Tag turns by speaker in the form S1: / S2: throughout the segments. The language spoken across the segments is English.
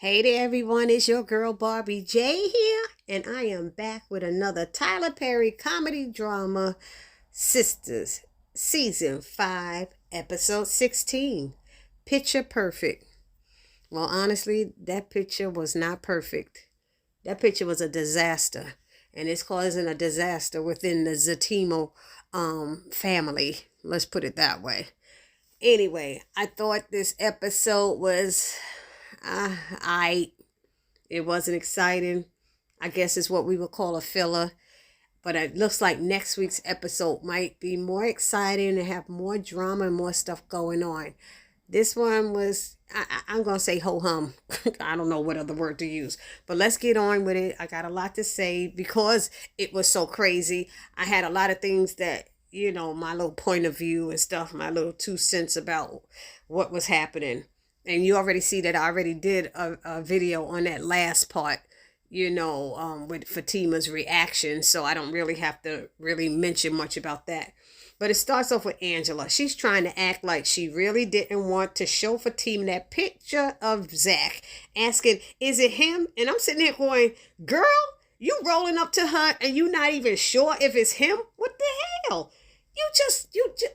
S1: Hey there, everyone. It's your girl Barbie J here, and I am back with another Tyler Perry comedy drama, Sistas, Season 5, Episode 16. Picture Perfect. Well, honestly, that picture was not perfect. That picture was a disaster, and it's causing a disaster within the Zatimo family. Let's put it that way. Anyway, I thought this episode was I it wasn't exciting. I guess it's what we would call a filler. But it looks like next week's episode might be more exciting and have more drama and more stuff going on. This one was, I'm going to say ho-hum. I don't know what other word to use. But let's get on with it. I got a lot to say because it was so crazy. I had a lot of things that, my little point of view and stuff, my little 2 cents about what was happening. And you already see that I already did a video on that last part, with Fatima's reaction. So I don't really have to really mention much about that. But it starts off with Angela. She's trying to act like she really didn't want to show Fatima that picture of Zach, asking, is it him? And I'm sitting there going, girl, you rolling up to her and you not even sure if it's him? What the hell?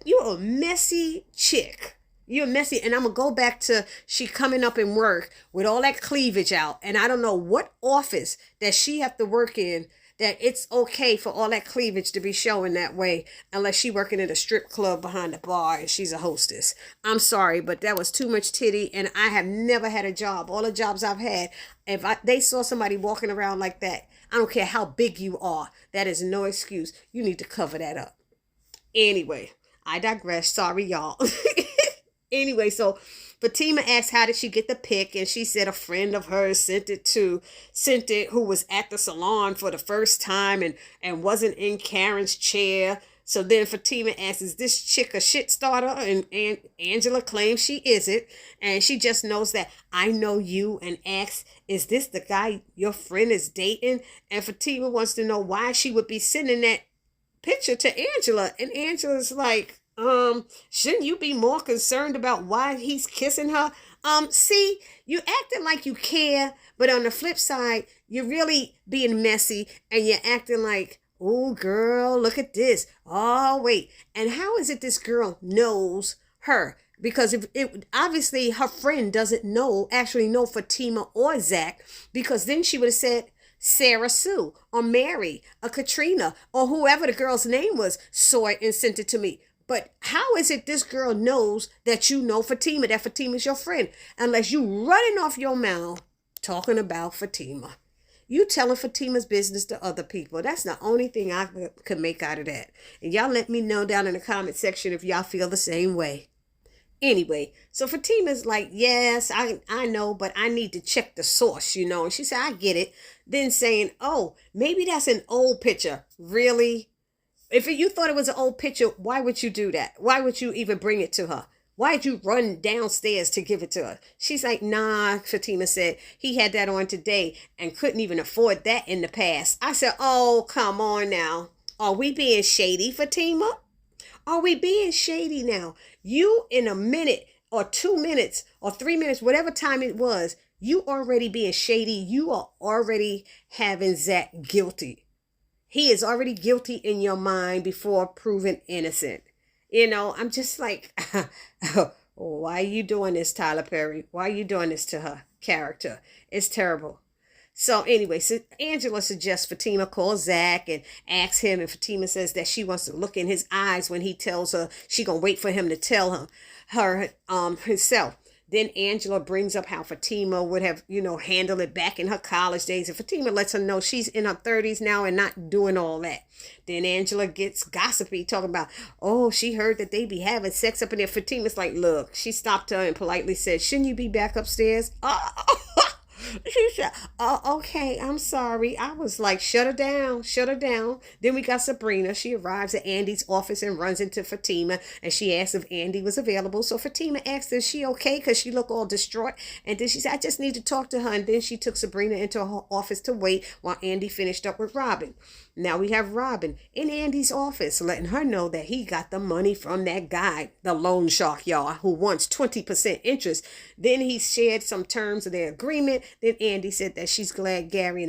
S1: You're a messy chick. You're messy. And I'm going to go back to she coming up in work with all that cleavage out. And I don't know what office that she have to work in that it's okay for all that cleavage to be showing that way unless she working in a strip club behind the bar and she's a hostess. I'm sorry, but that was too much titty. And I have never had a job. All the jobs I've had, they saw somebody walking around like that, I don't care how big you are. That is no excuse. You need to cover that up. Anyway, I digress. Sorry, y'all. Anyway, so Fatima asked how did she get the pic, and she said a friend of hers sent it, who was at the salon for the first time and wasn't in Karen's chair. So then Fatima asks, is this chick a shit starter? And Angela claims she isn't, and she just knows that I know you, and asks, is this the guy your friend is dating? And Fatima wants to know why she would be sending that picture to Angela, and Angela's like, shouldn't you be more concerned about why he's kissing her? See, you acting like you care, but on the flip side, you're really being messy and you're acting like, oh girl, look at this. Oh, wait. And how is it this girl knows her? Because if it obviously her friend doesn't actually know Fatima or Zach, because then she would have said Sarah Sue or Mary or Katrina or whoever the girl's name was saw it and sent it to me. But how is it this girl knows that you know Fatima, that Fatima's your friend, unless you running off your mouth talking about Fatima? You telling Fatima's business to other people. That's the only thing I could make out of that. And y'all let me know down in the comment section if y'all feel the same way. Anyway, so Fatima's like, yes, I know, but I need to check the source, And she said, I get it. Then saying, oh, maybe that's an old picture. Really? If you thought it was an old picture, why would you do that? Why would you even bring it to her? Why'd you run downstairs to give it to her? She's like, nah, Fatima said, he had that on today and couldn't even afford that in the past. I said, oh, come on now. Are we being shady, Fatima? Are we being shady now? You in a minute or 2 minutes or 3 minutes, whatever time it was, you already being shady. You are already having Zach guilty. He is already guilty in your mind before proven innocent. I'm just like, why are you doing this, Tyler Perry? Why are you doing this to her character? It's terrible. So anyway, so Angela suggests Fatima call Zach and asks him, and Fatima says that she wants to look in his eyes when he tells her she gonna wait for him to tell her himself. Then Angela brings up how Fatima would have, handled it back in her college days. And Fatima lets her know she's in her 30s now and not doing all that. Then Angela gets gossipy, talking about, oh, she heard that they be having sex up in there. Fatima's like, look, she stopped her and politely said, shouldn't you be back upstairs? She said, oh, okay, I'm sorry. I was like, shut her down. Then we got Sabrina. She arrives at Andy's office and runs into Fatima, and she asks if Andy was available. So Fatima asks, is she okay? Because she looked all distraught. And then she said, I just need to talk to her. And then she took Sabrina into her office to wait while Andy finished up with Robin. Now we have Robin in Andy's office letting her know that he got the money from that guy, the loan shark, y'all, who wants 20% interest. Then he shared some terms of their agreement Then Andy said that she's glad Gary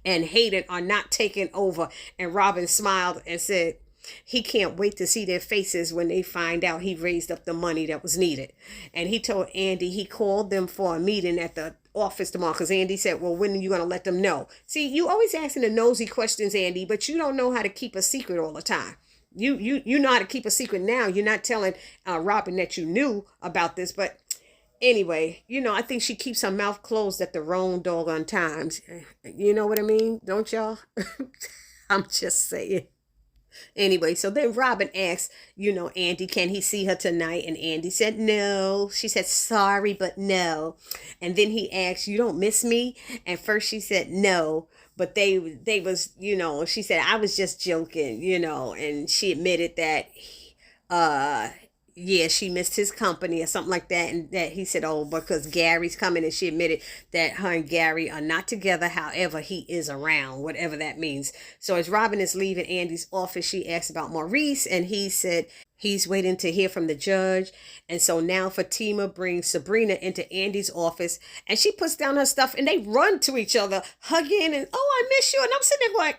S1: and Hayden are not taking over. And Robin smiled and said, he can't wait to see their faces when they find out he raised up the money that was needed. And he told Andy he called them for a meeting at the office tomorrow, because Andy said, well, when are you going to let them know? See, you always asking the nosy questions, Andy, but you don't know how to keep a secret all the time. You know how to keep a secret now. You're not telling Robin that you knew about this, but anyway, I think she keeps her mouth closed at the wrong doggone times. You know what I mean? Don't y'all? I'm just saying. Anyway, so then Robin asked, Andy, can he see her tonight? And Andy said no. She said, sorry, but no. And then he asked, you don't miss me? And first she said no. But they was, she said, I was just joking, and she admitted that, yeah, she missed his company or something like that. And that he said, oh, because Gary's coming. And she admitted that her and Gary are not together. However, he is around, whatever that means. So as Robin is leaving Andy's office, she asked about Maurice. And he said he's waiting to hear from the judge. And so now Fatima brings Sabrina into Andy's office. And she puts down her stuff and they run to each other, hugging. And, oh, I miss you. And I'm sitting there going,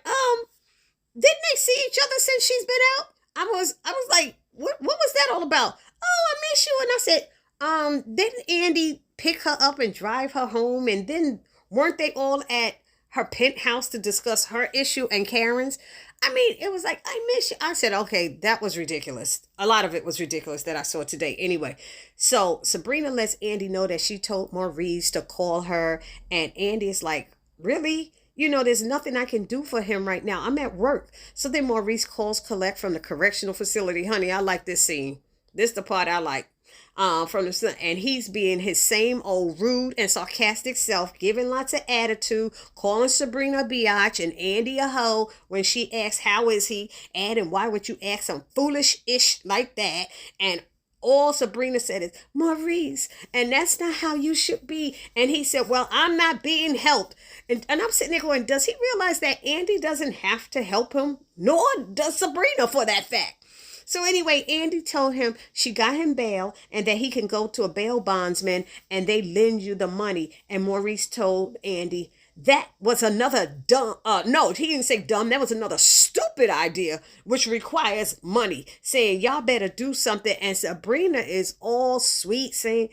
S1: didn't they see each other since she's been out? I was like, what was that all about? Oh, I miss you. And I said, didn't Andy pick her up and drive her home? And then weren't they all at her penthouse to discuss her issue and Karen's? I mean, it was like, I miss you. I said, okay, that was ridiculous. A lot of it was ridiculous that I saw today. Anyway, so Sabrina lets Andy know that she told Maurice to call her. And Andy is like, really? There's nothing I can do for him right now. I'm at work. So then Maurice calls collect from the correctional facility. Honey, I like this scene. This is the part I like. And he's being his same old rude and sarcastic self, giving lots of attitude, calling Sabrina a biatch and Andy a hoe when she asks, how is he? Adding, why would you ask some foolish-ish like that? And all Sabrina said is, Maurice, and that's not how you should be. And he said, well, I'm not being helped. And I'm sitting there going, does he realize that Andy doesn't have to help him? Nor does Sabrina, for that fact. So anyway, Andy told him she got him bail and that he can go to a bail bondsman and they lend you the money. And Maurice told Andy, that was another dumb, no, he didn't say dumb. That was another stupid idea, which requires money, saying, y'all better do something. And Sabrina is all sweet, saying,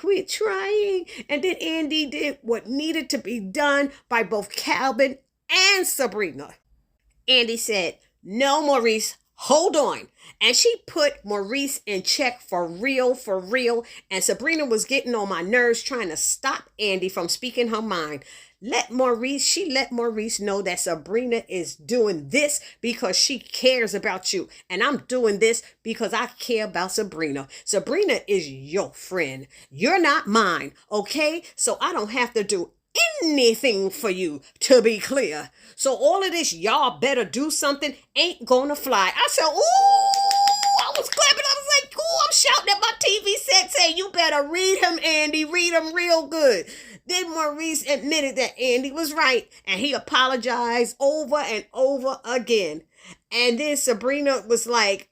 S1: we're trying. And then Andy did what needed to be done by both Calvin and Sabrina. Andy said, no, Maurice, hold on. And she put Maurice in check for real. And Sabrina was getting on my nerves, trying to stop Andy from speaking her mind. She let Maurice know that Sabrina is doing this because she cares about you. And I'm doing this because I care about Sabrina. Sabrina is your friend. You're not mine, okay? So I don't have to do anything for you, to be clear. So all of this, y'all better do something, ain't gonna fly. I said, ooh, I was clapping. I was like, ooh, I'm shouting at my TV set saying, you better read him, Andy. Read him real good. Then Maurice admitted that Andy was right, and he apologized over and over again. And then Sabrina was like,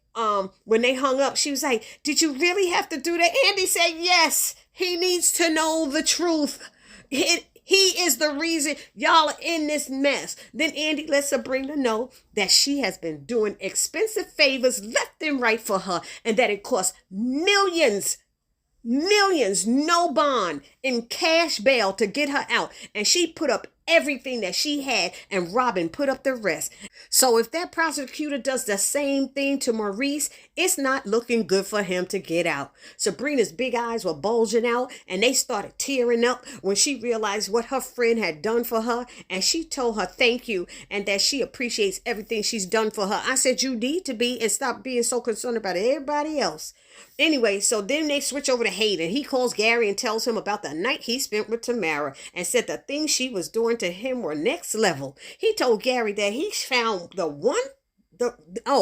S1: when they hung up, she was like, did you really have to do that? Andy said, yes, he needs to know the truth. He is the reason y'all are in this mess. Then Andy let Sabrina know that she has been doing expensive favors left and right for her, and that it costs millions, no bond, in cash bail to get her out. And she put up everything that she had, and Robin put up the rest. So if that prosecutor does the same thing to Maurice, it's not looking good for him to get out. Sabrina's big eyes were bulging out, and they started tearing up when she realized what her friend had done for her. And she told her thank you and that she appreciates everything she's done for her. I said, you need to be, and stop being so concerned about everybody else. Anyway, so then they switch over to Hayden. He calls Gary and tells him about the night he spent with Tamara and said the things she was doing to him were next level. He told Gary that he found the one.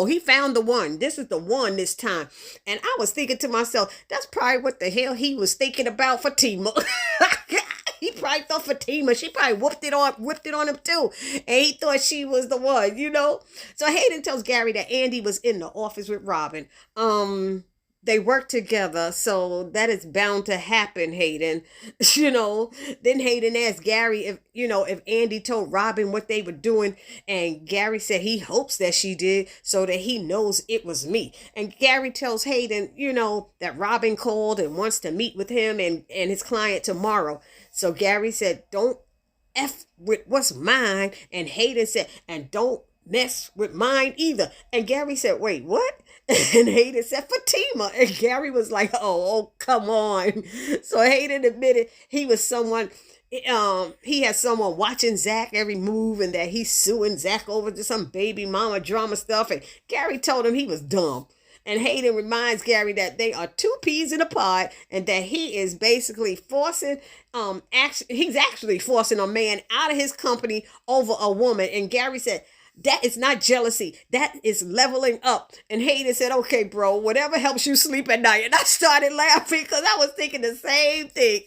S1: He found the one. This is the one this time. And I was thinking to myself, that's probably what the hell he was thinking about Fatima. He probably thought Fatima, she probably whipped it on him too. And he thought she was the one, So Hayden tells Gary that Andy was in the office with Robin. they work together, so that is bound to happen, Hayden. Then Hayden asked Gary if Andy told Robin what they were doing, and Gary said he hopes that she did so that he knows it was me. And Gary tells Hayden, that Robin called and wants to meet with him and his client tomorrow. So Gary said, don't F with what's mine. And Hayden said, and don't mess with mine either. And Gary said, wait, what? And Hayden said, Fatima. And Gary was like, oh, come on. So Hayden admitted he was someone, he had someone watching Zach every move and that he's suing Zach over to some baby mama drama stuff. And Gary told him he was dumb. And Hayden reminds Gary that they are two peas in a pod and that he is basically he's actually forcing a man out of his company over a woman. And Gary said, that is not jealousy. That is leveling up. And Hayden said, okay, bro, whatever helps you sleep at night. And I started laughing because I was thinking the same thing.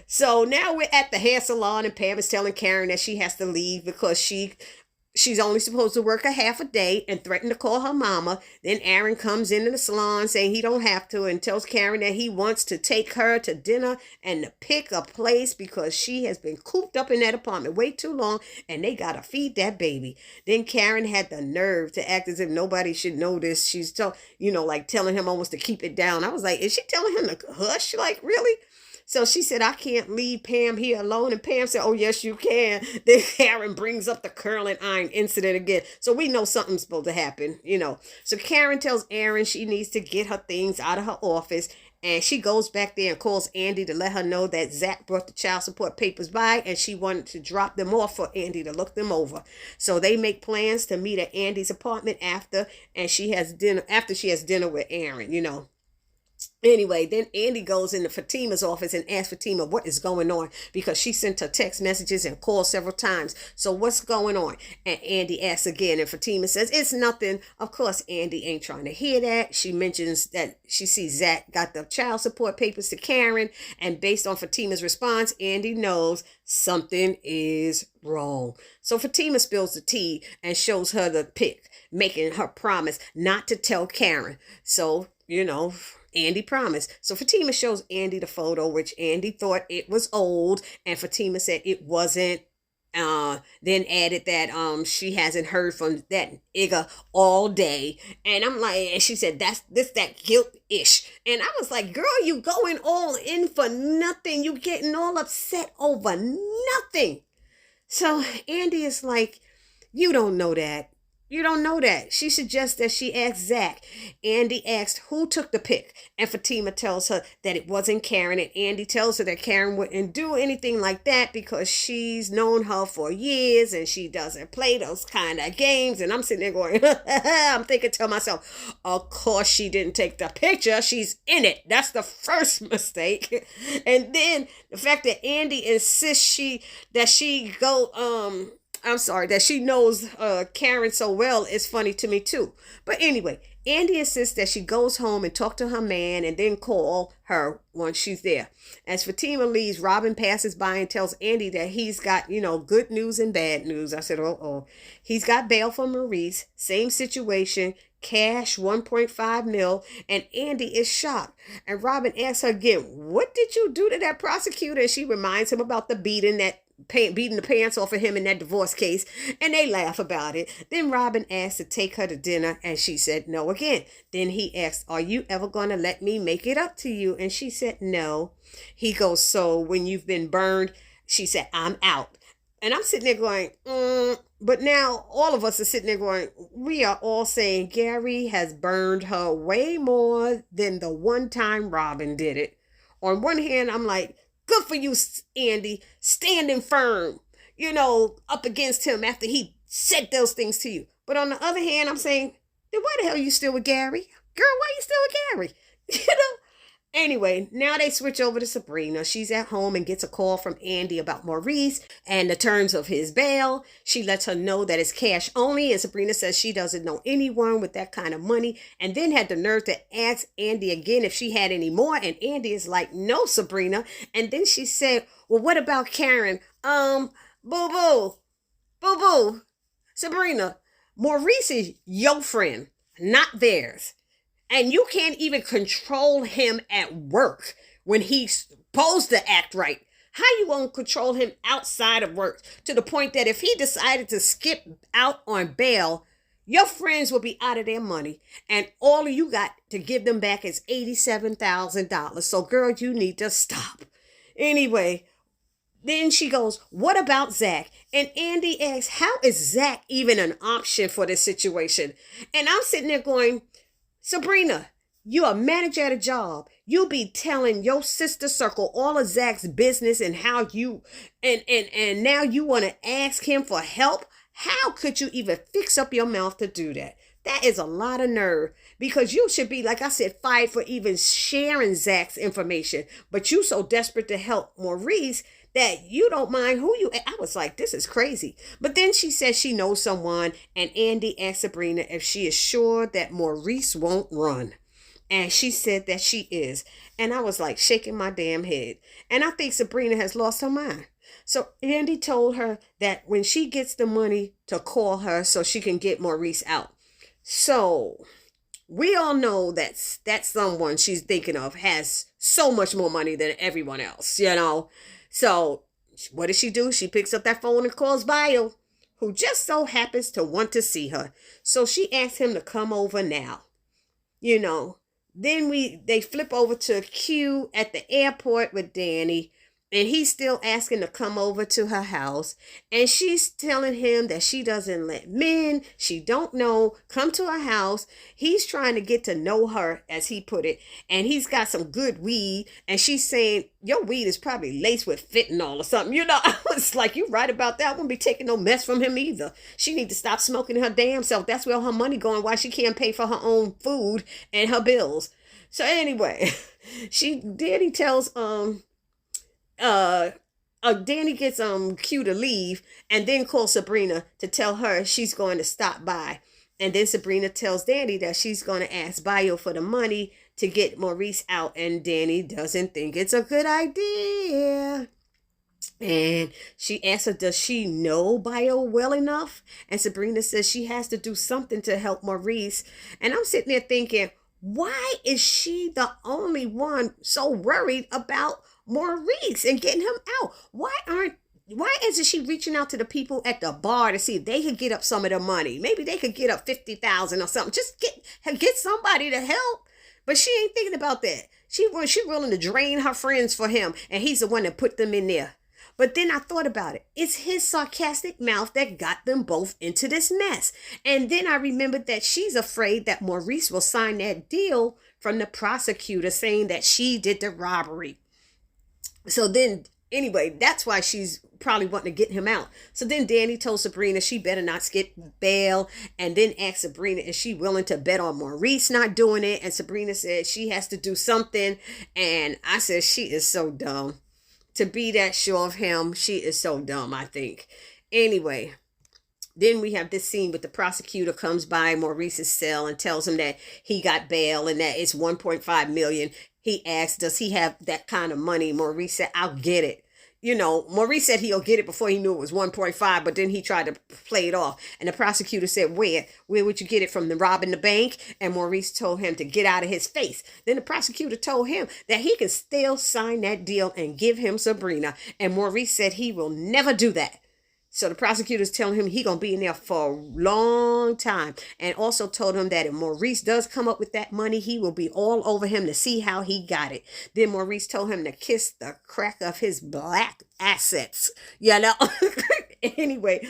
S1: So now we're at the hair salon and Pam is telling Karen that she has to leave because she's only supposed to work a half a day and threatened to call her mama. Then Aaron comes into the salon saying he don't have to and tells Karen that he wants to take her to dinner and to pick a place because she has been cooped up in that apartment way too long and they got to feed that baby. Then Karen had the nerve to act as if nobody should know this. She's telling him almost to keep it down. I was like, is she telling him to hush? Like, really? So she said, I can't leave Pam here alone. And Pam said, oh, yes, you can. Then Karen brings up the curling iron incident again. So we know something's supposed to happen, So Karen tells Aaron she needs to get her things out of her office. And she goes back there and calls Andy to let her know that Zach brought the child support papers by and she wanted to drop them off for Andy to look them over. So they make plans to meet at Andy's apartment after she has dinner with Aaron. Anyway, then Andy goes into Fatima's office and asks Fatima what is going on because she sent her text messages and called several times. So what's going on? And Andy asks again and Fatima says, it's nothing. Of course, Andy ain't trying to hear that. She mentions that she sees Zach got the child support papers to Karen. And based on Fatima's response, Andy knows something is wrong. So Fatima spills the tea and shows her the pic, making her promise not to tell Karen. So, Andy promised. So Fatima shows Andy the photo, which Andy thought it was old, and Fatima said it wasn't. Then added that she hasn't heard from that nigga all day. And I'm like, and she said that guilt-ish. And I was like, girl, you going all in for nothing. You getting all upset over nothing. So Andy is like, you don't know that. You don't know that. She suggests that she ask Zach. Andy asked who took the pic. And Fatima tells her that it wasn't Karen. And Andy tells her that Karen wouldn't do anything like that because she's known her for years and she doesn't play those kind of games. And I'm sitting there going, I'm thinking to myself, of course she didn't take the picture. She's in it. That's the first mistake. And then the fact that Andy insists that she knows Karen so well is funny to me too. But anyway, Andy insists that she goes home and talk to her man and then call her once she's there. As Fatima leaves, Robin passes by and tells Andy that he's got, good news and bad news. I said, he's got bail for Maurice. Same situation. Cash 1.5 mil. And Andy is shocked. And Robin asks her again, what did you do to that prosecutor? And she reminds him about the beating the pants off of him in that divorce case, and they laugh about it. Then Robin asked to take her to dinner, and she said no again. Then he asked, are you ever going to let me make it up to you? And she said no. He goes, so when you've been burned? She said, I'm out. And I'm sitting there going, but now all of us are sitting there going, we are all saying Gary has burned her way more than the one time Robin did it. On one hand, I'm like, good for you, Andy, standing firm, up against him after he said those things to you. But on the other hand, I'm saying, then why the hell are you still with Gary? Girl, why are you still with Gary? Anyway, now they switch over to Sabrina. She's at home and gets a call from Andy about Maurice and the terms of his bail. She lets her know that it's cash only, and Sabrina says she doesn't know anyone with that kind of money, and then had the nerve to ask Andy again if she had any more, and Andy is like, no, Sabrina. And then she said, well, what about Karen? Boo-boo, Sabrina, Maurice is your friend. not theirs. And you can't even control him at work when he's supposed to act right. How you gonna control him outside of work to the point that if he decided to skip out on bail, your friends will be out of their money, and all you got to give them back is $87,000. So, girl, you need to stop. Anyway, then she goes, what about Zach? And Andy asks, how is Zach even an option for this situation? And I'm sitting there going, Sabrina, you're a manager at a job. You be telling your sister circle all of Zach's business and how you, and now you want to ask him for help? How could you even fix up your mouth to do that? That is a lot of nerve, because you should be, like I said, fired for even sharing Zach's information. But you so desperate to help Maurice that you don't mind who you. I was like, this is crazy. But then she says she knows someone, and Andy asked Sabrina if she is sure that Maurice won't run. And she said that she is. And I was like shaking my damn head. And I think Sabrina has lost her mind. So Andy told her that when she gets the money to call her so she can get Maurice out. So we all know that someone she's thinking of has so much more money than everyone else, you know. So what does she do? She picks up that phone and calls Bio, who just so happens to want to see her. So she asks him to come over now, you know. Then they flip over to Q at the airport with Danny, and he's still asking to come over to her house. And she's telling him that she doesn't let men she don't know come to her house. He's trying to get to know her, as he put it. And he's got some good weed. And she's saying, your weed is probably laced with fentanyl or something. You know, I was like, you right about that. I won't be taking no mess from him either. She need to stop smoking her damn self. That's where her money going. Why she can't pay for her own food and her bills. So anyway, Danny tells, Danny gets Q to leave, and then calls Sabrina to tell her she's going to stop by. And then Sabrina tells Danny that she's going to ask Bio for the money to get Maurice out, and Danny doesn't think it's a good idea. And she asks her, does she know Bio well enough? And Sabrina says she has to do something to help Maurice. And I'm sitting there thinking, why is she the only one so worried about Maurice and getting him out? Why isn't she reaching out to the people at the bar to see if they could get up some of the money? Maybe they could get up 50,000 or something. Just get somebody to help. But she ain't thinking about that. She willing to drain her friends for him, and he's the one that put them in there. But then I thought about it. It's his sarcastic mouth that got them both into this mess. And then I remembered that she's afraid that Maurice will sign that deal from the prosecutor saying that she did the robbery. So then, anyway, that's why she's probably wanting to get him out. So then Danny told Sabrina she better not skip bail, and then asked Sabrina is she willing to bet on Maurice not doing it. And Sabrina said she has to do something. And I said she is so dumb. To be that sure of him, she is so dumb, I think. Anyway, then we have this scene with the prosecutor comes by Maurice's cell and tells him that he got bail and that it's 1.5 million. He asks, does he have that kind of money? Maurice said, I'll get it. You know, Maurice said he'll get it before he knew it was 1.5, but then he tried to play it off. And the prosecutor said, where would you get it from? The robbing the bank? And Maurice told him to get out of his face. Then the prosecutor told him that he can still sign that deal and give him Sabrina. And Maurice said he will never do that. So the prosecutor's telling him he gonna be in there for a long time, and also told him that if Maurice does come up with that money, he will be all over him to see how he got it. Then Maurice told him to kiss the crack of his black assets. You know? Anyway,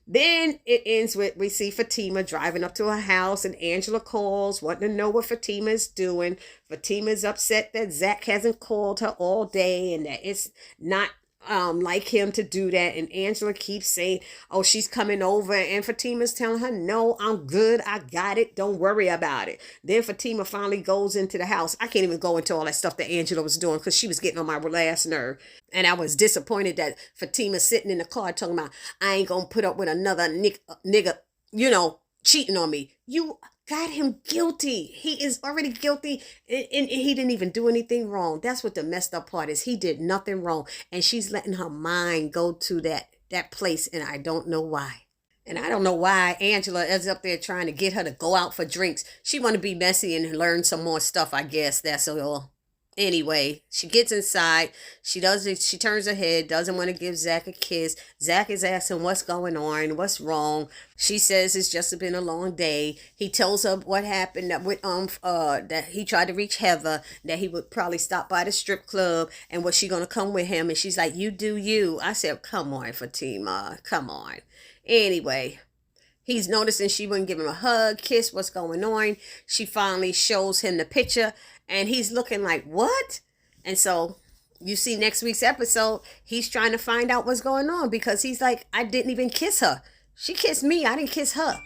S1: then it ends with, we see Fatima driving up to her house, and Angela calls, wanting to know what Fatima's doing. Fatima's upset that Zach hasn't called her all day, and that it's not like him to do that. And Angela keeps saying, oh, she's coming over, and Fatima's telling her, no, I'm good, I got it, don't worry about it. Then Fatima finally goes into the house. I can't even go into all that stuff that Angela was doing because she was getting on my last nerve, and I was disappointed that Fatima's sitting in the car talking about, I ain't gonna put up with another nigga, you know, cheating on me. You got him guilty. He is already guilty, and he didn't even do anything wrong. That's what the messed up part is. He did nothing wrong, and she's letting her mind go to that place, and I don't know why. And I don't know why Angela is up there trying to get her to go out for drinks. She want to be messy and learn some more stuff, I guess. That's all. Anyway, she gets inside. She does it. She turns her head, doesn't want to give Zach a kiss. Zach is asking what's going on, what's wrong. She says it's just been a long day. He tells her what happened that with that he tried to reach Heather, that he would probably stop by the strip club, and was she gonna come with him? And she's like, "You do you." I said, "Come on, Fatima, come on." Anyway, he's noticing she wouldn't give him a hug, kiss, what's going on. She finally shows him the picture, and he's looking like, what? And so you see next week's episode, he's trying to find out what's going on, because he's like, I didn't even kiss her. She kissed me. I didn't kiss her.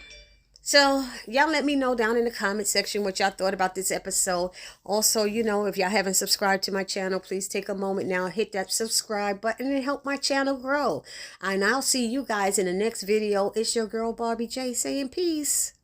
S1: So y'all let me know down in the comment section what y'all thought about this episode. Also, if y'all haven't subscribed to my channel, please take a moment now, hit that subscribe button and help my channel grow. And I'll see you guys in the next video. It's your girl Barbie J saying peace.